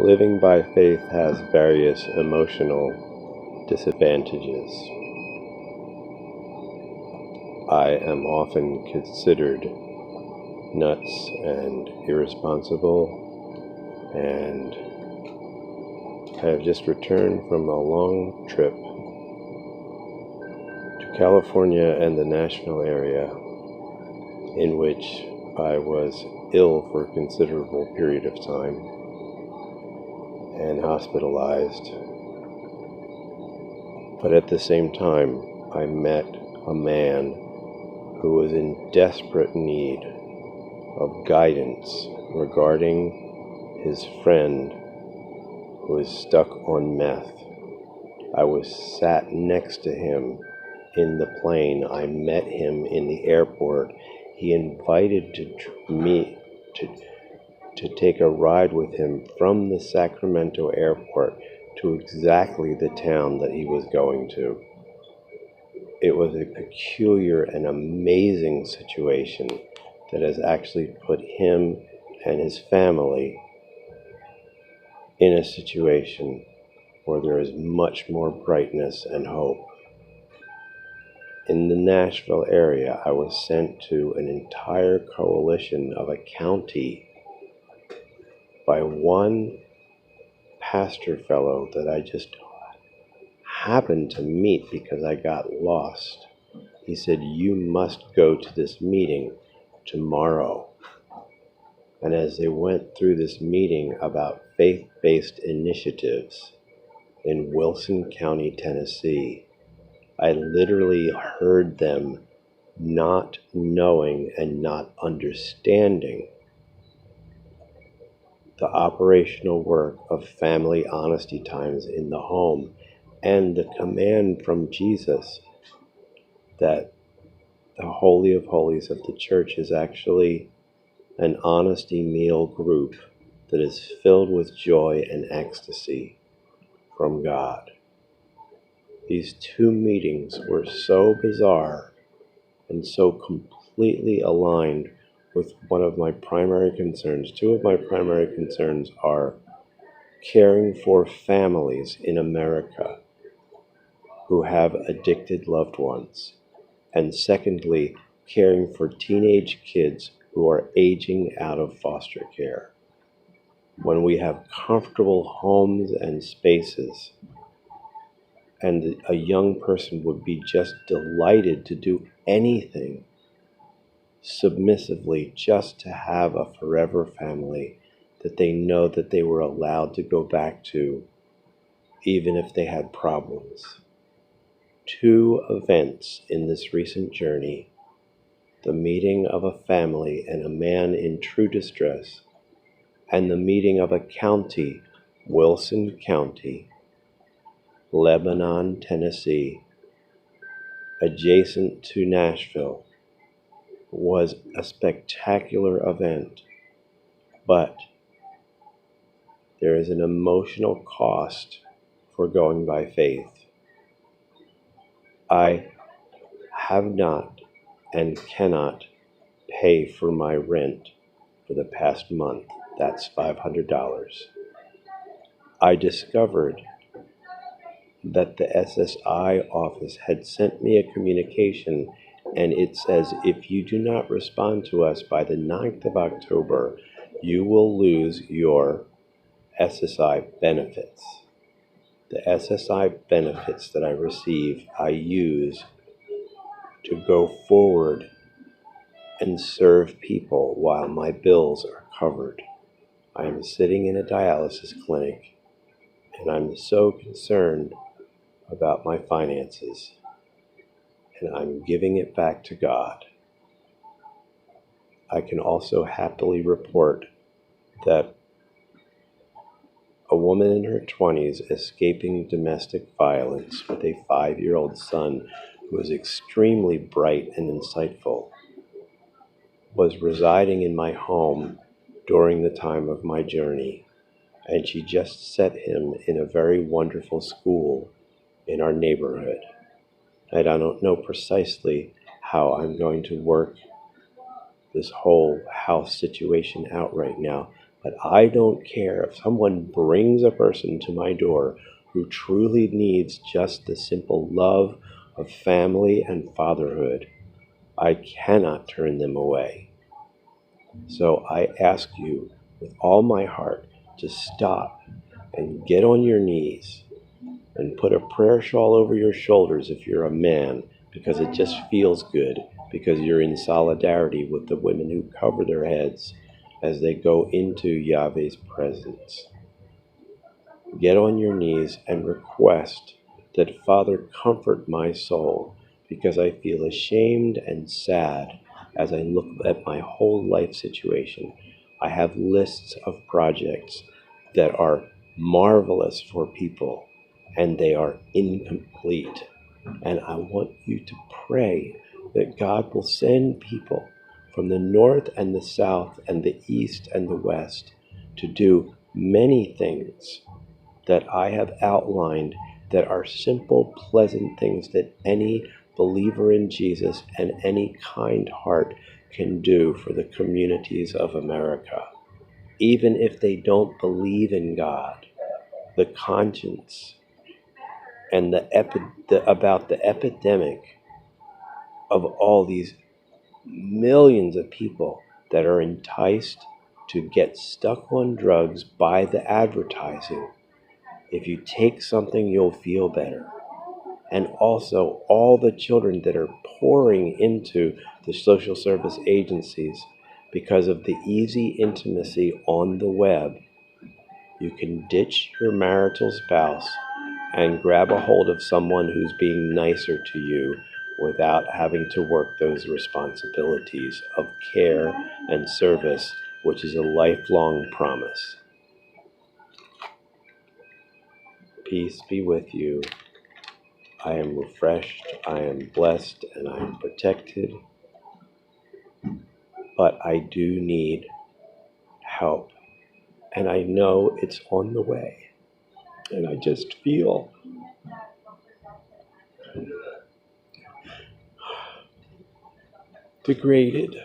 Living by faith has various emotional disadvantages. I am often considered nuts and irresponsible, and I have just returned from a long trip to California and the Nashville area, in which I was ill for a considerable period of time and hospitalized. But at the same time, I met a man who was in desperate need of guidance regarding his friend who was stuck on meth. I was sat next to him in the plane. I met him in the airport. He invited me to take a ride with him from the Sacramento airport to exactly the town that he was going to. It was a peculiar and amazing situation that has actually put him and his family in a situation where there is much more brightness and hope. In the Nashville area, I was sent to an entire coalition of a county by one pastor fellow that I just happened to meet because I got lost. He said, "You must go to this meeting tomorrow." And as they went through this meeting about faith-based initiatives in Wilson County, Tennessee, I literally heard them not knowing and not understanding the operational work of family honesty times in the home and the command from Jesus that the Holy of Holies of the church is actually an honesty meal group that is filled with joy and ecstasy from God. These two meetings were so bizarre and so completely aligned with one of my primary concerns. Two of my primary concerns are caring for families in America who have addicted loved ones, and secondly, caring for teenage kids who are aging out of foster care. When we have comfortable homes and spaces, and a young person would be just delighted to do anything submissively just to have a forever family that they know that they were allowed to go back to even if they had problems. Two events in this recent journey, the meeting of a family and a man in true distress, and the meeting of a county, Wilson County, Lebanon, Tennessee, adjacent to Nashville, was a spectacular event. But there is an emotional cost for going by faith. I have not and cannot pay for my rent for the past month. That's $500. I discovered that the SSI office had sent me a communication, and it says, if you do not respond to us by the 9th of October, you will lose your SSI benefits. The SSI benefits that I receive, I use to go forward and serve people while my bills are covered. I am sitting in a dialysis clinic, and I'm so concerned about my finances, and I'm giving it back to God. I can also happily report that a woman in her 20s escaping domestic violence with a 5-year-old son who was extremely bright and insightful was residing in my home during the time of my journey, and she just set him in a very wonderful school in our neighborhood. And I don't know precisely how I'm going to work this whole house situation out right now, But I don't care if someone brings a person to my door who truly needs just the simple love of family and fatherhood. I cannot turn them away. So I ask you with all my heart to stop and get on your knees and put a prayer shawl over your shoulders if you're a man, because it just feels good, because you're in solidarity with the women who cover their heads as they go into Yahweh's presence. Get on your knees and request that Father comfort my soul, because I feel ashamed and sad as I look at my whole life situation. I have lists of projects that are marvelous for people, and they are incomplete. And I want you to pray that God will send people from the north and the south and the east and the west to do many things that I have outlined, that are simple, pleasant things that any believer in Jesus and any kind heart can do for the communities of America. Even if they don't believe in God, the conscience and about the epidemic of all these millions of people that are enticed to get stuck on drugs by the advertising. If you take something, you'll feel better. And also all the children that are pouring into the social service agencies because of the easy intimacy on the web. You can ditch your marital spouse and grab a hold of someone who's being nicer to you without having to work those responsibilities of care and service, which is a lifelong promise. Peace be with you. I am refreshed, I am blessed, and I am protected. But I do need help. And I know it's on the way. And I just feel degraded.